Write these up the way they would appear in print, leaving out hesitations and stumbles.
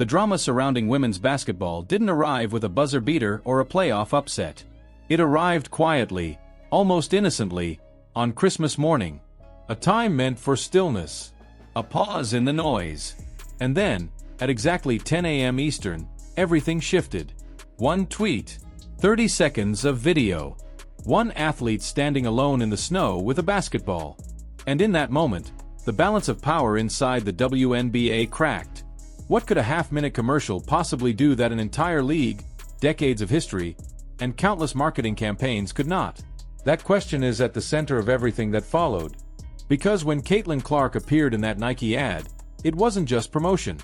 The drama surrounding women's basketball didn't arrive with a buzzer beater or a playoff upset. It arrived quietly, almost innocently, on Christmas morning. A time meant for stillness, a pause in the noise. And then, at exactly 10 a.m. Eastern, everything shifted. One tweet, 30 seconds of video, one athlete standing alone in the snow with a basketball. And in that moment, the balance of power inside the WNBA cracked. What could a half-minute commercial possibly do that an entire league, decades of history, and countless marketing campaigns could not? That question is at the center of everything that followed. Because when Caitlin Clark appeared in that Nike ad, it wasn't just promotion.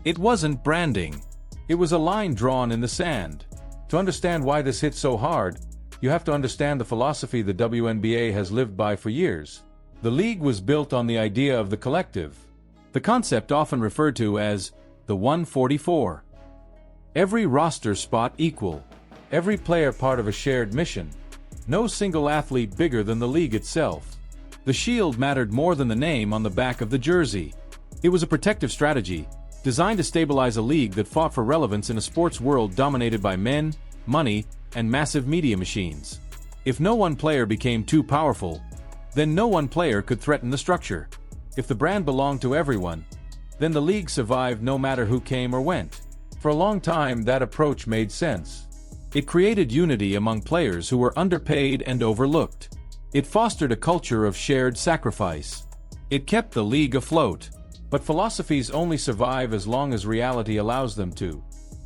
It wasn't branding. It was a line drawn in the sand. To understand why this hit so hard, you have to understand the philosophy the WNBA has lived by for years. The league was built on the idea of the collective. The concept often referred to as the 144. Every roster spot equal. Every player part of a shared mission. No single athlete bigger than the league itself. The shield mattered more than the name on the back of the jersey. It was a protective strategy, designed to stabilize a league that fought for relevance in a sports world dominated by men, money, and massive media machines. If no one player became too powerful, then no one player could threaten the structure. If the brand belonged to everyone, then the league survived no matter who came or went. For a long time, that approach made sense. It created unity among players who were underpaid and overlooked. It fostered a culture of shared sacrifice. It kept the league afloat. But philosophies only survive as long as reality allows them to.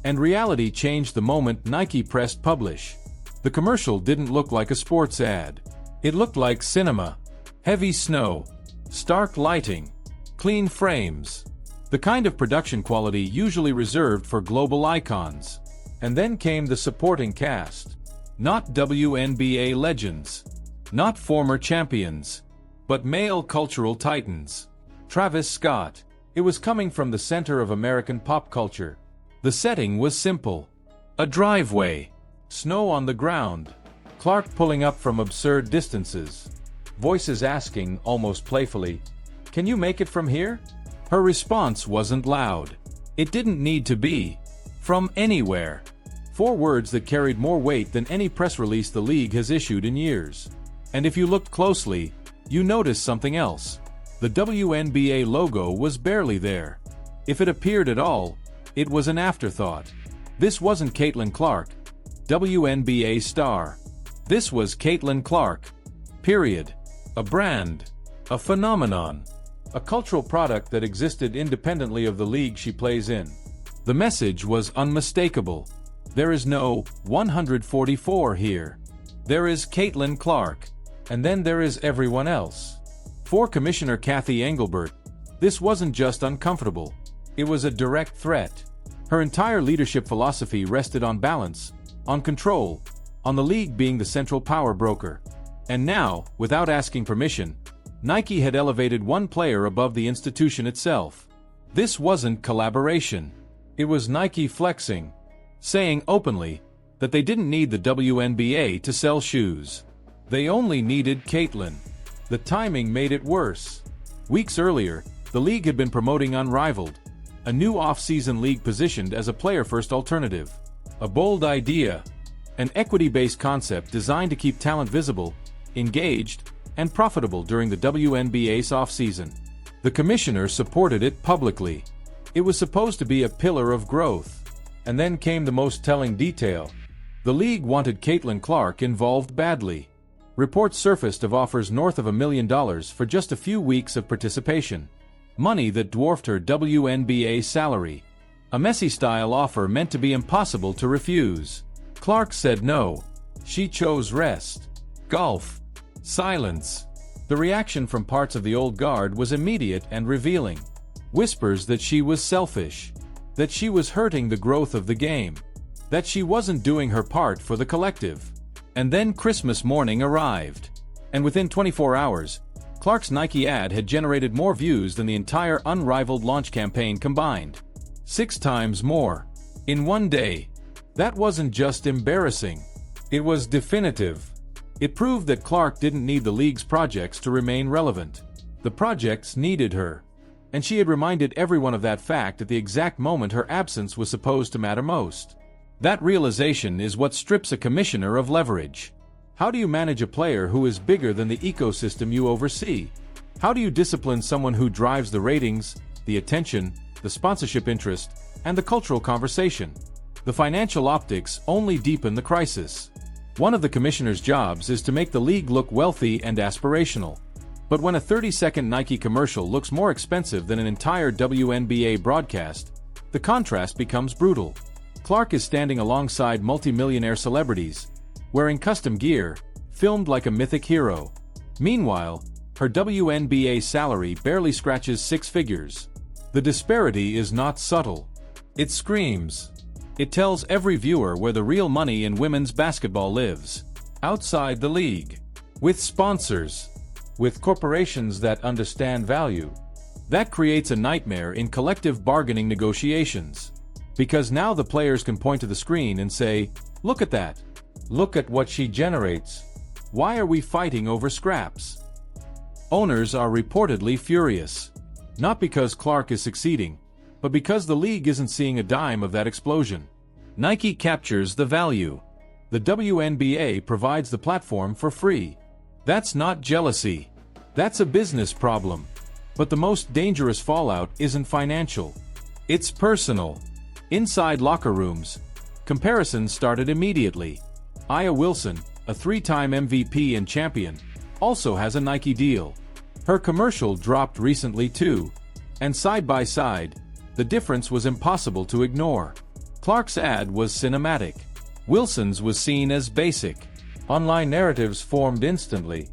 And reality changed the moment Nike pressed publish. The commercial didn't look like a sports ad. It looked like cinema. Heavy snow, stark lighting, clean frames. The kind of production quality usually reserved for global icons. And then came the supporting cast. Not WNBA legends. Not former champions. But male cultural titans. Travis Scott. It was coming from the center of American pop culture. The setting was simple. A driveway. Snow on the ground. Clark pulling up from absurd distances. Voices asking, almost playfully, "Can you make it from here?" Her response wasn't loud. It didn't need to be. From anywhere. 4 words that carried more weight than any press release the league has issued in years. And if you looked closely, you noticed something else. The WNBA logo was barely there. If it appeared at all, it was an afterthought. This wasn't Caitlin Clark, WNBA star. This was Caitlin Clark. Period. A brand. A phenomenon. A cultural product that existed independently of the league she plays in. The message was unmistakable. There is no 144 here. There is Caitlin Clark. And then there is everyone else. For Commissioner Kathy Engelbert, this wasn't just uncomfortable. It was a direct threat. Her entire leadership philosophy rested on balance, on control, on the league being the central power broker. And now, without asking permission, Nike had elevated one player above the institution itself. This wasn't collaboration. It was Nike flexing, saying openly that they didn't need the WNBA to sell shoes. They only needed Caitlin. The timing made it worse. Weeks earlier, the league had been promoting Unrivaled, a new off-season league positioned as a player-first alternative. A bold idea, an equity-based concept designed to keep talent visible, engaged, and profitable during the WNBA's off-season. The commissioner supported it publicly. It was supposed to be a pillar of growth. And then came the most telling detail. The league wanted Caitlin Clark involved badly. Reports surfaced of offers north of $1 million for just a few weeks of participation. Money that dwarfed her WNBA salary. A Messi-style offer meant to be impossible to refuse. Clark said no. She chose rest. Golf. Silence. The reaction from parts of the old guard was immediate and revealing. Whispers that she was selfish. That she was hurting the growth of the game. That she wasn't doing her part for the collective. And then Christmas morning arrived. And within 24 hours, Clark's Nike ad had generated more views than the entire Unrivaled launch campaign combined. 6 times more. In one day. That wasn't just embarrassing. It was definitive. It proved that Clark didn't need the league's projects to remain relevant. The projects needed her. And she had reminded everyone of that fact at the exact moment her absence was supposed to matter most. That realization is what strips a commissioner of leverage. How do you manage a player who is bigger than the ecosystem you oversee? How do you discipline someone who drives the ratings, the attention, the sponsorship interest, and the cultural conversation? The financial optics only deepen the crisis. One of the commissioner's jobs is to make the league look wealthy and aspirational. But when a 30-second Nike commercial looks more expensive than an entire WNBA broadcast, the contrast becomes brutal. Clark is standing alongside multi-millionaire celebrities, wearing custom gear, filmed like a mythic hero. Meanwhile, her WNBA salary barely scratches six figures. The disparity is not subtle. It screams. It tells every viewer where the real money in women's basketball lives. Outside the league. With sponsors. With corporations that understand value. That creates a nightmare in collective bargaining negotiations. Because now the players can point to the screen and say, "Look at that. Look at what she generates. Why are we fighting over scraps?" Owners are reportedly furious. Not because Clark is succeeding, but because the league isn't seeing a dime of that explosion. Nike captures the value. The WNBA provides the platform for free. That's not jealousy. That's a business problem. But the most dangerous fallout isn't financial. It's personal. Inside locker rooms, comparisons started immediately. Aya Wilson, a three-time MVP and champion, also has a Nike deal. Her commercial dropped recently too. And side by side, the difference was impossible to ignore. Clark's ad was cinematic. Wilson's was seen as basic. Online narratives formed instantly.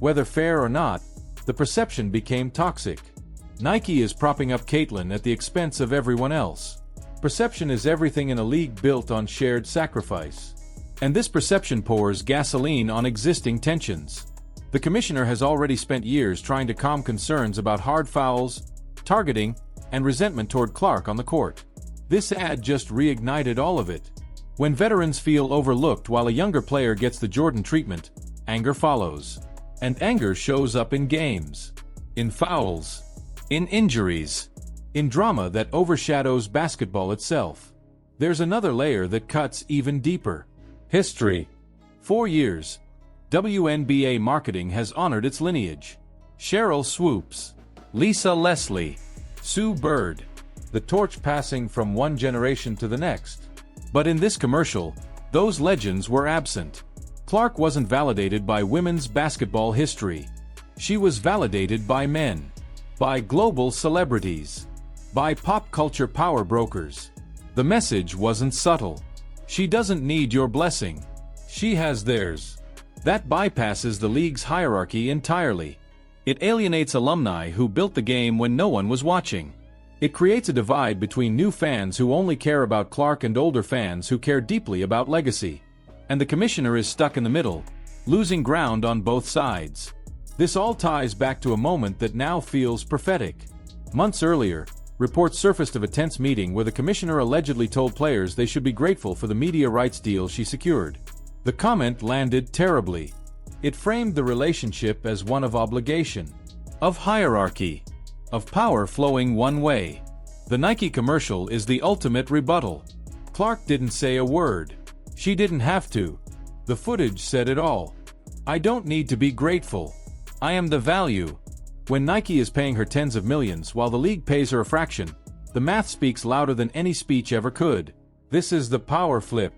Whether fair or not, the perception became toxic. Nike is propping up Caitlyn at the expense of everyone else. Perception is everything in a league built on shared sacrifice. And this perception pours gasoline on existing tensions. The commissioner has already spent years trying to calm concerns about hard fouls, targeting, and resentment toward Clark on the court. This ad just reignited all of it. When veterans feel overlooked while a younger player gets the Jordan treatment, anger follows. And anger shows up in games, in fouls, in injuries, in drama that overshadows basketball itself. There's another layer that cuts even deeper. History. 4 years. WNBA marketing has honored its lineage. Cheryl Swoops, Lisa Leslie, Sue Bird. The torch passing from one generation to the next. But in this commercial, those legends were absent. Clark wasn't validated by women's basketball history. She was validated by men. By global celebrities. By pop culture power brokers. The message wasn't subtle. She doesn't need your blessing. She has theirs. That bypasses the league's hierarchy entirely. It alienates alumni who built the game when no one was watching. It creates a divide between new fans who only care about Clark and older fans who care deeply about legacy. And the commissioner is stuck in the middle, losing ground on both sides. This all ties back to a moment that now feels prophetic. Months earlier, reports surfaced of a tense meeting where the commissioner allegedly told players they should be grateful for the media rights deal she secured. The comment landed terribly. It framed the relationship as one of obligation, of hierarchy, of power flowing one way. The Nike commercial is the ultimate rebuttal. Clark didn't say a word. She didn't have to. The footage said it all. I don't need to be grateful. I am the value. When Nike is paying her tens of millions while the league pays her a fraction, the math speaks louder than any speech ever could. This is the power flip.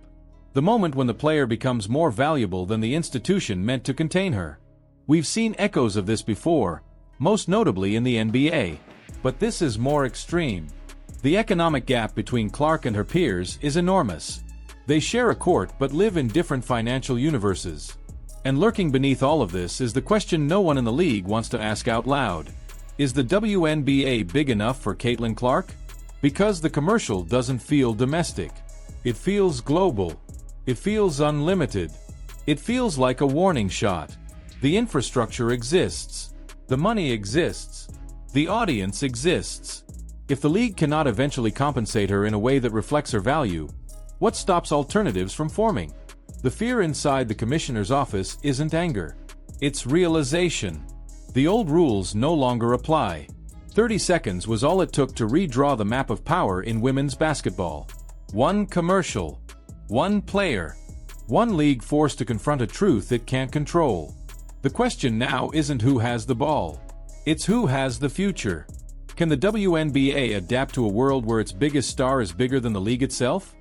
The moment when the player becomes more valuable than the institution meant to contain her. We've seen echoes of this before, most notably in the NBA. But this is more extreme. The economic gap between Clark and her peers is enormous. They share a court but live in different financial universes. And lurking beneath all of this is the question no one in the league wants to ask out loud. Is the WNBA big enough for Caitlyn Clark? Because the commercial doesn't feel domestic. It feels global. It feels unlimited. It feels like a warning shot. The infrastructure exists. The money exists. The audience exists. If the league cannot eventually compensate her in a way that reflects her value, what stops alternatives from forming? The fear inside the commissioner's office isn't anger. It's realization. The old rules no longer apply. 30 seconds was all it took to redraw the map of power in women's basketball. One commercial. One player. One league forced to confront a truth it can't control. The question now isn't who has the ball. It's who has the future. Can the WNBA adapt to a world where its biggest star is bigger than the league itself?